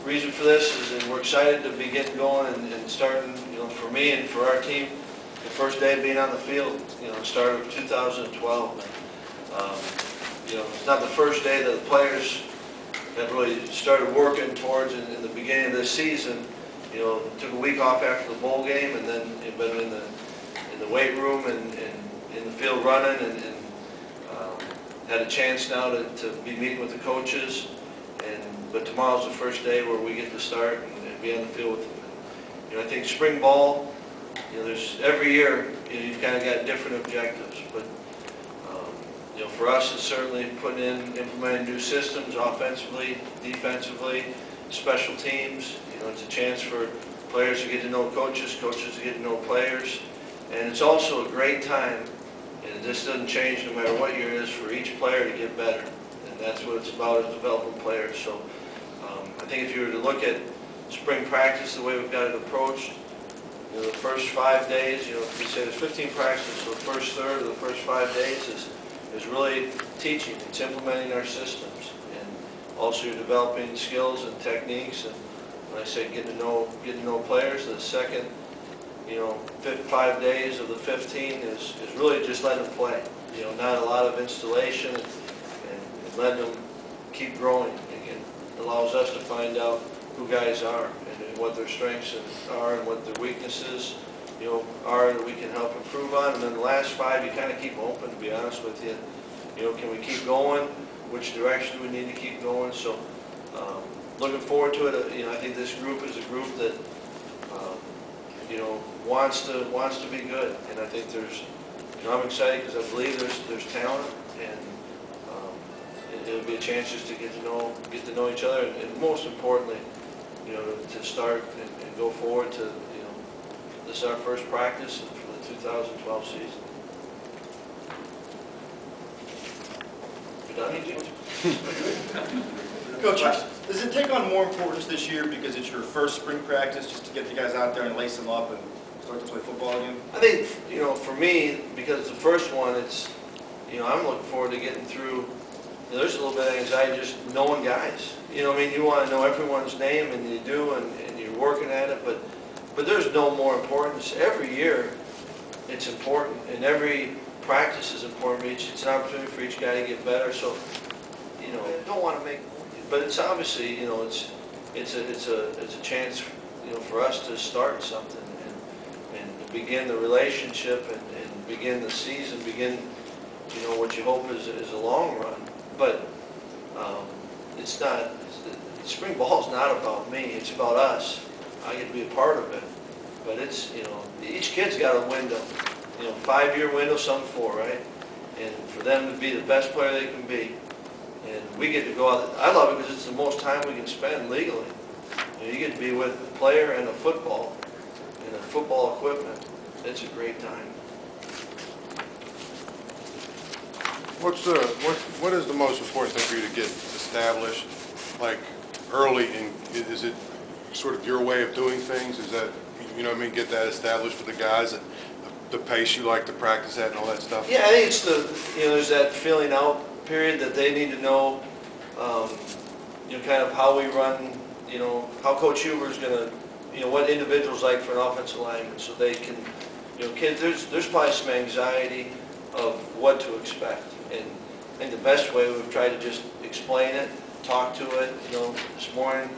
reason for this is that we're excited to be getting going and starting, for me and for our team, the first day being on the field, start of 2012. It's not the first day that the players have really started working towards in the beginning of this season. Took a week off after the bowl game, and then been in the weight room and in the field running, and had a chance now to be meeting with the coaches. But tomorrow's the first day where we get to start and be on the field with them. I think spring ball, there's every year you've kind of got different objectives, but for us it's certainly implementing new systems offensively, defensively, special teams. It's a chance for players to get to know coaches, coaches to get to know players, and it's also a great time, and this doesn't change no matter what year it is, for each player to get better. And that's what it's about, is developing players. So I think if you were to look at spring practice, the way we've got it approached, the first 5 days, we say there's 15 practices, so the first third of the first 5 days is really teaching. It's implementing our systems, and also you're developing skills and techniques. And when I say getting to know players, the second 5 days of the 15 is really just letting them play. Not a lot of installation, and letting them keep growing. Again, it allows us to find out who guys are and what their strengths are and what their weaknesses are that we can help improve on. And then the last 5, you kind of keep open, to be honest with you. Can we keep going? Which direction do we need to keep going? So looking forward to it. I think this group is a group that wants to be good, and I think I'm excited because I believe there's talent, and it'll be a chance just to get to know each other, and most importantly, to start and go forward to this is our first practice for the 2012 season. You done, Coach, does it take on more importance this year because it's your first spring practice, just to get the guys out there and lace them up and start to play football again? I think, for me, because it's the first one, it's, I'm looking forward to getting through. There's a little bit of anxiety just knowing guys. You want to know everyone's name, and you do, and you're working at it, but there's no more importance. Every year, it's important, and every practice is important. It's an opportunity for each guy to get better. So, I don't want to make, but it's obviously, it's a chance, for us to start something and to begin the relationship and begin the season, begin, what you hope is a long run. But it's not. Spring ball is not about me. It's about us. I get to be a part of it. But it's, each kid's got a window. 5-year window, some 4, right? And for them to be the best player they can be. And we get to go out. I love it because it's the most time we can spend legally. You get to be with a player and a football and a football equipment. It's a great time. What is the most important thing for you to get established, like early? Is it sort of your way of doing things? Is that, get that established for the guys, and the pace you like to practice at and all that stuff? Yeah, I think it's there's that filling out period that they need to know, kind of how we run, how Coach Huber's going to, what individuals like for an offensive lineman, so they can, kids, there's probably some anxiety of what to expect. And I think the best way, we've tried to just explain it, talk to it, this morning,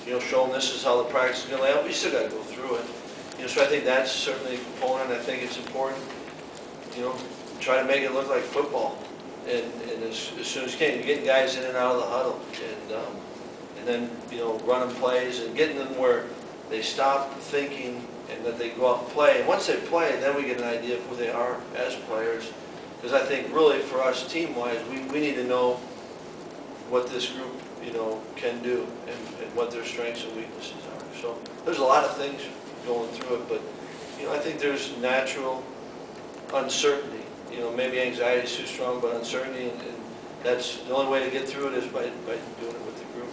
show them this is how the practice is going to lay out. We still got to go through it. So I think that's certainly a component. I think it's important, try to make it look like football. And as soon as you can, you're getting guys in and out of the huddle. And then, running plays and getting them where they stop thinking and that they go out and play. And once they play, then we get an idea of who they are as players. Because I think really for us team-wise, we need to know what this group, can do and what their strengths and weaknesses are. So there's a lot of things going through it, but, I think there's natural uncertainty. Maybe anxiety is too strong, but uncertainty, and that's the only way to get through it is by doing it with the group.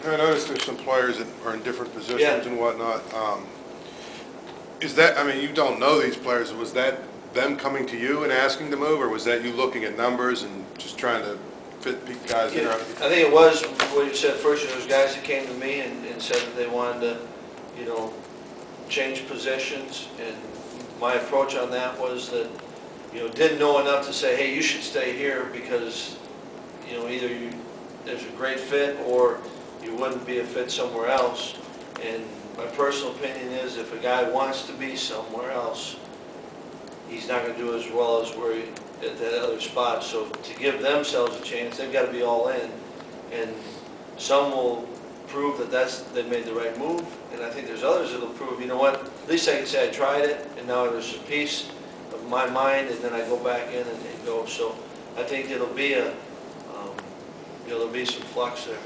I noticed there's some players that are in different positions, yeah, and whatnot. Is that, you don't know these players, was that them coming to you and asking to move, or was that you looking at numbers and just trying to fit guys in? Yeah, I think it was what you said first. There was guys that came to me and said that they wanted to, you know, change positions, and my approach on that was that, you know, didn't know enough to say, hey, you should stay here because, you know, either there's a great fit or you wouldn't be a fit somewhere else. And my personal opinion is if a guy wants to be somewhere else, he's not going to do as well as where he, at that other spot. So to give themselves a chance, they've got to be all in. And some will prove that they made the right move, and I think there's others that'll prove, you know what, at least I can say I tried it, and now there's a piece of my mind, and then I go back in and go. So I think it'll be a, you know, there'll be some flux there.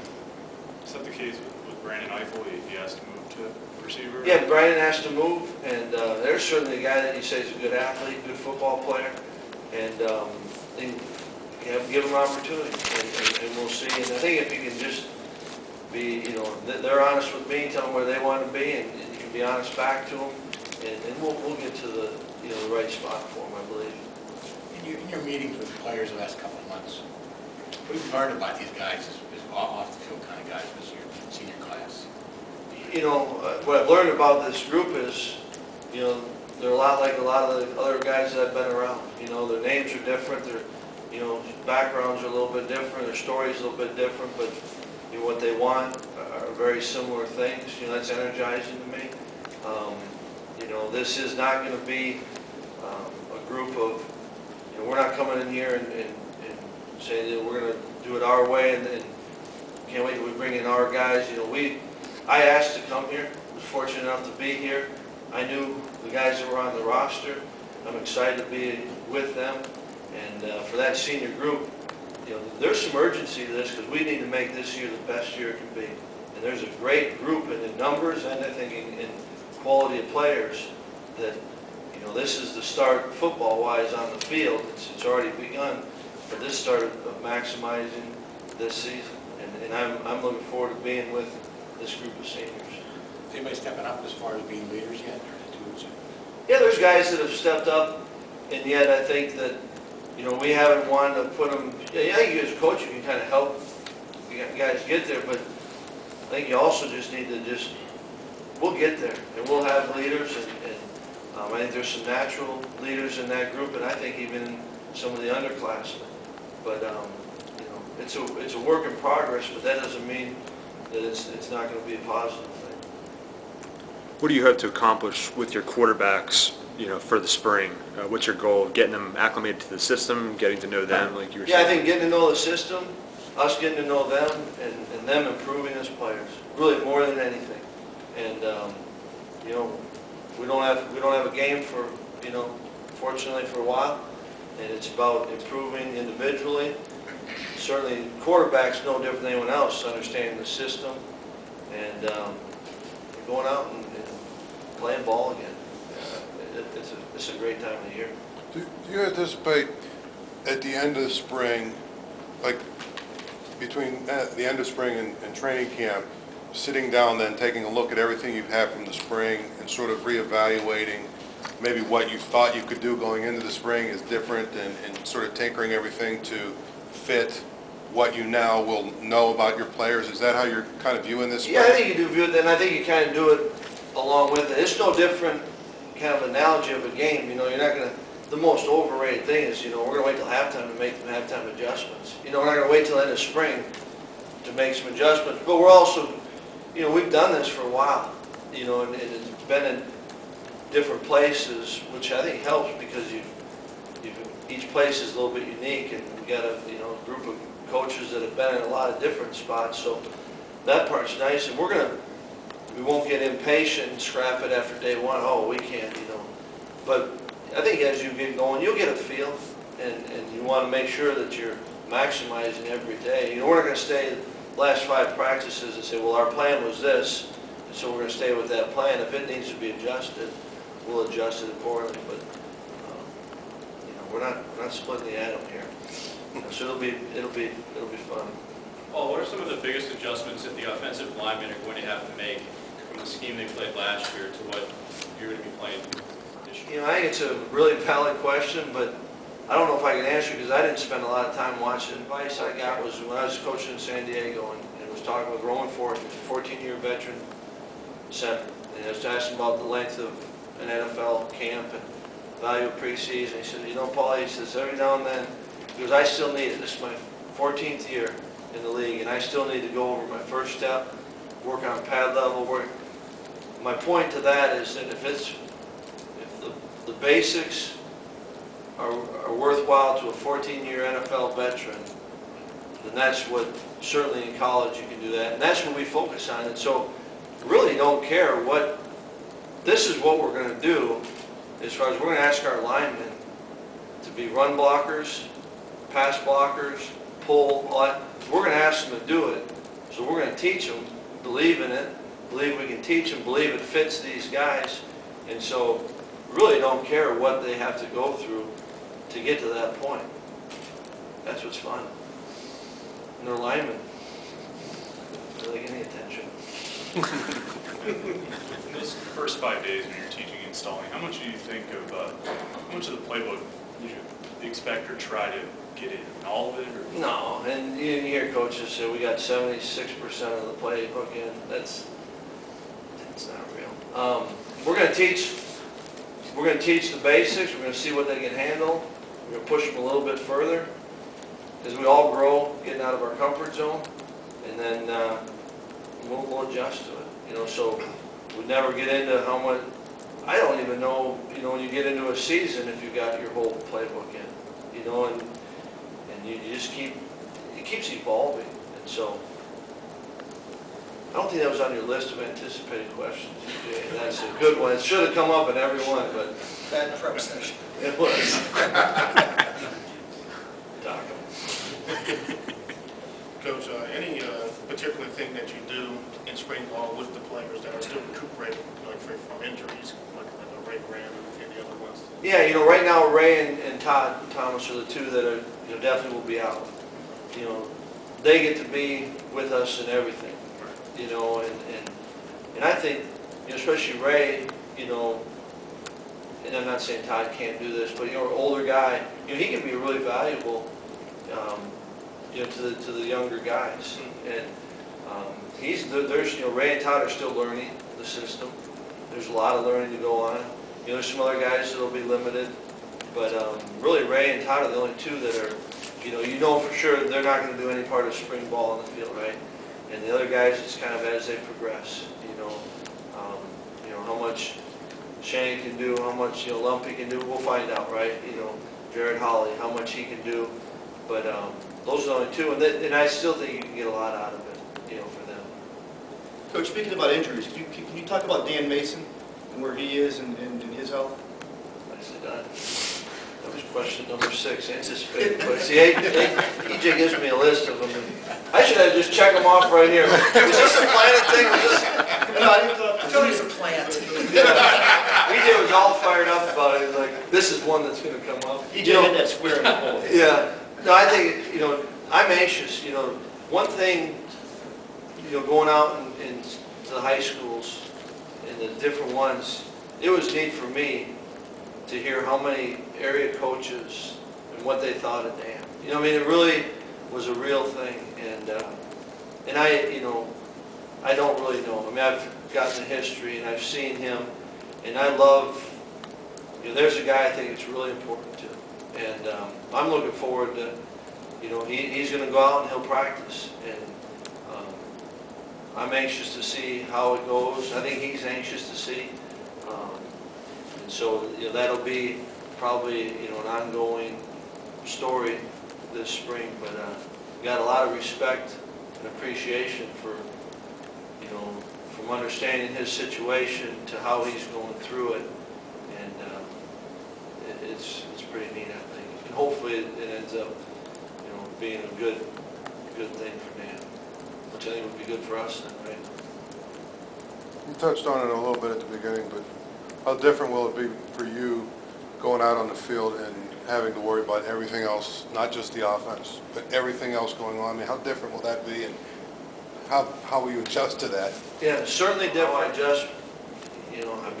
Is that the case with Brandon Eichel? He has to move to receiver? Yeah, Brandon has to move, and there's certainly a guy that you say is a good athlete, good football player, and you have to give him opportunity, and we'll see. And I think if you can just be, you know, they're honest with me, tell them where they want to be, and you can be honest back to them, and we'll get to the, you know, the right spot for them, I believe. In your meetings with the players the last couple of months, what have you learned about these guys as off the field kind of guys this year, senior class? You know, what I've learned about this group is, you know, they're a lot like a lot of the other guys that I've been around. You know, their names are different, their, you know, backgrounds are a little bit different, their stories a little bit different, but you know, what they want are very similar things. You know, that's energizing to me. You know, this is not going to be a group of, you know, we're not coming in here and saying that we're going to do it our way and can't wait till we bring in our guys. You know, I asked to come here, was fortunate enough to be here. I knew the guys that were on the roster. I'm excited to be with them. And for that senior group, you know, there's some urgency to this because we need to make this year the best year it can be. And there's a great group in numbers and I think in quality of players that, you know, this is the start football-wise on the field. It's already begun, but this started maximizing this season. And I'm looking forward to being with this group of seniors. Is anybody stepping up as far as being leaders yet? Or yeah, there's guys that have stepped up, and yet I think that, you know, we haven't wanted to put them, yeah, you as a coach, you can kind of help you guys get there, but I think you also just need to we'll get there, and we'll have leaders, and I think there's some natural leaders in that group, and I think even some of the underclassmen. But, you know, it's a work in progress, but that doesn't mean that it's not going to be a positive thing. What do you hope to accomplish with your quarterbacks, you know, for the spring? What's your goal? Getting them acclimated to the system, getting to know them, like you were saying? Yeah, I think getting to know the system, us getting to know them, and them improving as players, really more than anything. And you know, we don't have a game for, you know, fortunately for a while, and it's about improving individually. Certainly, quarterback's no different than anyone else, understanding the system and going out and playing ball again. It's a great time of the year. Do you anticipate at the end of the spring, like between the end of spring and training camp, sitting down then taking a look at everything you've had from the spring and sort of reevaluating maybe what you thought you could do going into the spring is different and sort of tinkering everything to fit what you now will know about your players? Is that how you're kind of viewing this? Yeah, I think you do view it, and I think you kind of do it along with it. It's no different kind of analogy of a game. You know, you're not going to, the most overrated thing is, you know, we're going to wait till halftime to make the halftime adjustments. You know, we're not going to wait till the end of spring to make some adjustments, but we're also, you know, we've done this for a while, you know, and it's been in different places, which I think helps because each place is a little bit unique, and we've got a, you know, group of coaches that have been in a lot of different spots, so that part's nice, and we won't get impatient and scrap it after day one. Oh, we can't, you know. But I think as you get going, you'll get a feel, and you want to make sure that you're maximizing every day. You know, we're not going to stay the last 5 practices and say, well, our plan was this, and so we're going to stay with that plan. If it needs to be adjusted, we'll adjust it accordingly. But you know, we're not splitting the atom here. So it'll be fun. Paul, what are some of the biggest adjustments that the offensive linemen are going to have to make from the scheme they played last year to what you're going to be playing this year? You know, I think it's a really valid question, but I don't know if I can answer because I didn't spend a lot of time watching. Advice I got was when I was coaching in San Diego and was talking with Roman Forrest, who's a 14-year veteran center. And I was asking about the length of an NFL camp and value of preseason. He said, you know, Paul, he says, every now and then, because I still need it. This is my 14th year in the league, and I still need to go over my first step, work on pad level work. My point to that is that if the basics are worthwhile to a 14-year NFL veteran, then that's what, certainly in college you can do that, and that's what we focus on. And so really don't care what, this is what we're going to do as far as we're going to ask our linemen to be run blockers, pass blockers, pull, all that. We're going to ask them to do it. So we're going to teach them, believe in it, believe we can teach them, believe it fits these guys. And so really don't care what they have to go through to get to that point. That's what's fun. And they're linemen. They're like any attention. In those first 5 days when you're teaching and installing, how much do you think of, how much of the playbook would you expect or try to get in? All of it? Or? No, and you hear coaches say we got 76% of the playbook in. That's not real. We're going to teach the basics. We're going to see what they can handle. We're going to push them a little bit further as we all grow, getting out of our comfort zone, and then we'll adjust to it. You know, so we never get into how much. I don't even know. You know, when you get into a season, if you got your whole playbook in. You know, and you just it keeps evolving, and so. I don't think that was on your list of anticipated questions. That's a good one. It should have come up in every one, but Bad prep session. it was. Taco. Coach, any particular thing that you do in spring ball with the players that are still recuperating, like from injuries, like Ray Graham and the other ones? Yeah, you know, right now Ray and Todd Thomas are the two that are, you know, definitely will be out. You know, they get to be with us in everything. You know, and I think, you know, especially Ray, you know, and I'm not saying Todd can't do this, but, you know, an older guy, you know, he can be really valuable, you know, to the younger guys. And there's, you know, Ray and Todd are still learning the system. There's a lot of learning to go on. You know, there's some other guys that'll be limited, but really Ray and Todd are the only two that are, you know for sure they're not going to do any part of spring ball on the field, right? And the other guys, it's kind of as they progress, you know, how much Shane can do, how much, you know, Lumpy can do, we'll find out, right? You know, Jared Holly, how much he can do, but those are the only two, and I still think you can get a lot out of it, you know, for them. Coach, speaking about injuries, can you talk about Dan Mason and where he is and his health? Nicely done. That was question number 6, anticipated. But see, EJ gives me a list of them, and I should have just checked them off right here. Was this a planted thing? No, I didn't it's a plant. EJ was all fired up about it. He was like, this is one that's going to come up. EJ hit that square in the hole. Yeah. No, I think, you know, I'm anxious. You know, one thing, you know, going out into the high schools and the different ones, it was neat for me to hear how many area coaches and what they thought of Dan. You know, I mean, it really was a real thing. And I, you know, I don't really know him. I mean, I've gotten the history and I've seen him, and I love, you know, there's a guy I think it's really important to. And I'm looking forward to, you know, he's going to go out and he'll practice. And I'm anxious to see how it goes. I think he's anxious to see. And so, you know, that'll be probably, you know, an ongoing story this spring. But got a lot of respect and appreciation for, you know, from understanding his situation to how he's going through it. And it's pretty neat, I think. And hopefully it ends up, you know, being a good thing for Dan, which I think would be good for us then, right? You touched on it a little bit at the beginning, but how different will it be for you going out on the field and having to worry about everything else, not just the offense, but everything else going on? I mean, how different will that be, and how will you adjust to that? Yeah, certainly different. Just, you know, I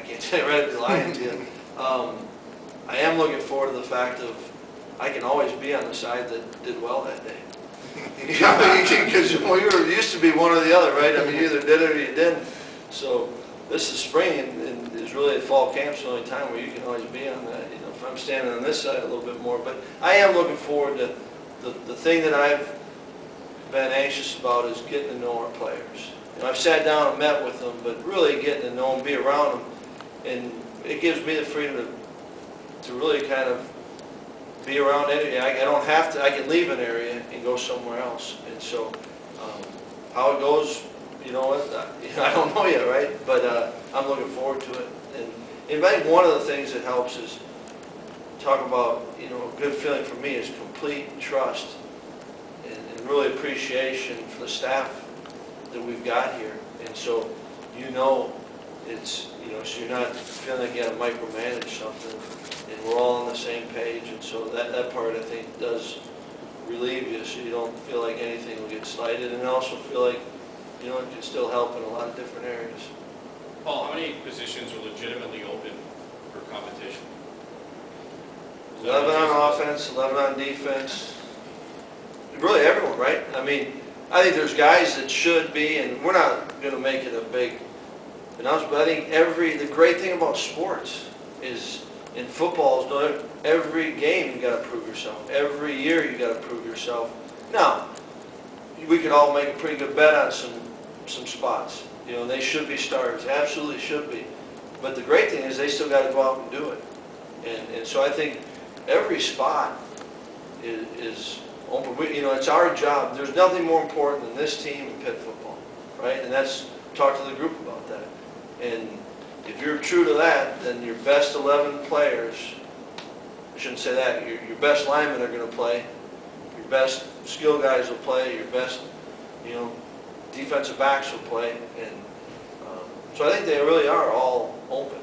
can't say right, I'd be lying to you. I am looking forward to the fact of I can always be on the side that did well that day. Because we used to be one or the other, right? I mean, you either did it or you didn't. So this is spring, and is really at fall camp's the only time where you can always be on that. You know, if I'm standing on this side a little bit more, but I am looking forward to the thing that I've been anxious about is getting to know our players. You know, I've sat down and met with them, but really getting to know them, be around them, and it gives me the freedom to really kind of be around any. I don't have to. I can leave an area and go somewhere else. And so, how it goes, you know, I don't know yet, right? But I'm looking forward to it. And I think one of the things that helps is talk about, you know, a good feeling for me is complete trust and really appreciation for the staff that we've got here. And so, you know, it's, you know, so you're not feeling like you got to micromanage something, and we're all on the same page. And so that part, I think, does relieve you, so you don't feel like anything will get slighted, and also feel like, you know, it can still help in a lot of different areas. Paul, how many positions are legitimately open for competition? 11 on offense, 11 on defense. Really everyone, right? I mean, I think there's guys that should be, and we're not going to make it a big announcement, but I think the great thing about sports is, in football, is every game you got to prove yourself. Every year you got to prove yourself. Now, we could all make a pretty good bet on some spots. You know, they should be starters, absolutely should be. But the great thing is they still got to go out and do it. And so I think every spot is open. You know, it's our job. There's nothing more important than this team and Pitt football, right? And that's, talk to the group about that. And if you're true to that, then your best 11 players, I shouldn't say that, your best linemen are going to play, your best skill guys will play, your best, you know, defensive backs will play, and so I think they really are all open.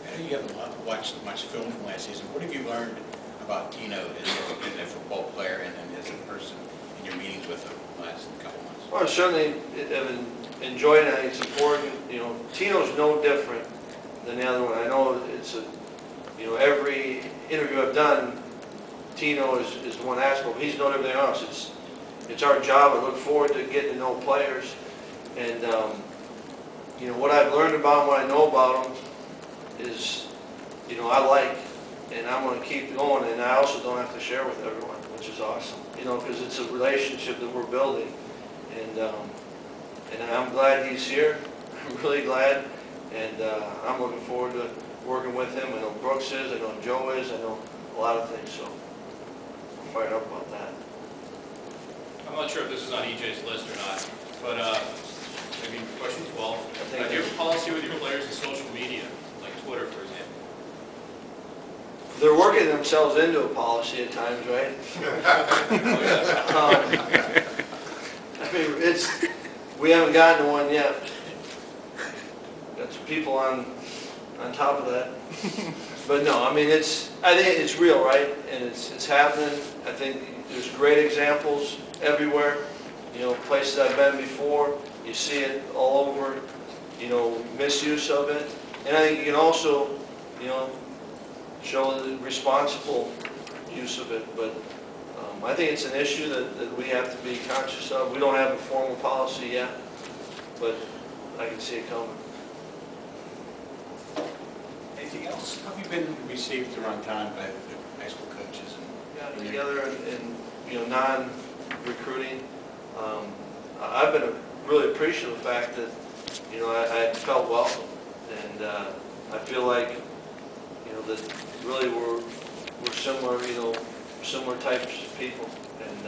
I know you haven't watched much film from last season. What have you learned about Tino as a football player and as a person in your meetings with him the last couple months? Well, I certainly have enjoyed it. I think it's important. You know, Tino's no different than the other one. I know it's you know, every interview I've done, Tino is the one asked, but he's no different than us. It's our job. I look forward to getting to know players. And, you know, what I've learned about him, what I know about him is, you know, I like, and I'm going to keep going, and I also don't have to share with everyone, which is awesome, you know, because it's a relationship that we're building. And I'm glad he's here. I'm really glad, and I'm looking forward to working with him. I know Brooks is, I know Joe is, I know a lot of things, so I'm fired up about that. I'm not sure if this is on EJ's list or not, but maybe question 12. Do you have a policy with your players in social media, like Twitter, for example? They're working themselves into a policy at times, right? I mean, we haven't gotten to one yet. Got some people on top of that. But no, I mean, I think it's real, right? And it's happening. I think there's great examples everywhere. You know, places I've been before, you see it all over, you know, misuse of it. And I think you can also, you know, show the responsible use of it. But I think it's an issue that we have to be conscious of. We don't have a formal policy yet, but I can see it coming. Anything else? How have you been received around town by the high school coaches? Yeah, together in you know, non-recruiting. I've been really appreciative of the fact that, you know, I felt welcome, and I feel like, you know, that really we're similar, you know, similar types of people, and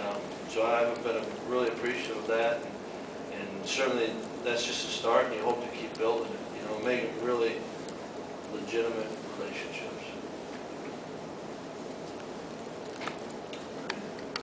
so I've been really appreciative of that, and certainly that's just a start, and you hope to keep building it, you know, making really legitimate relationships.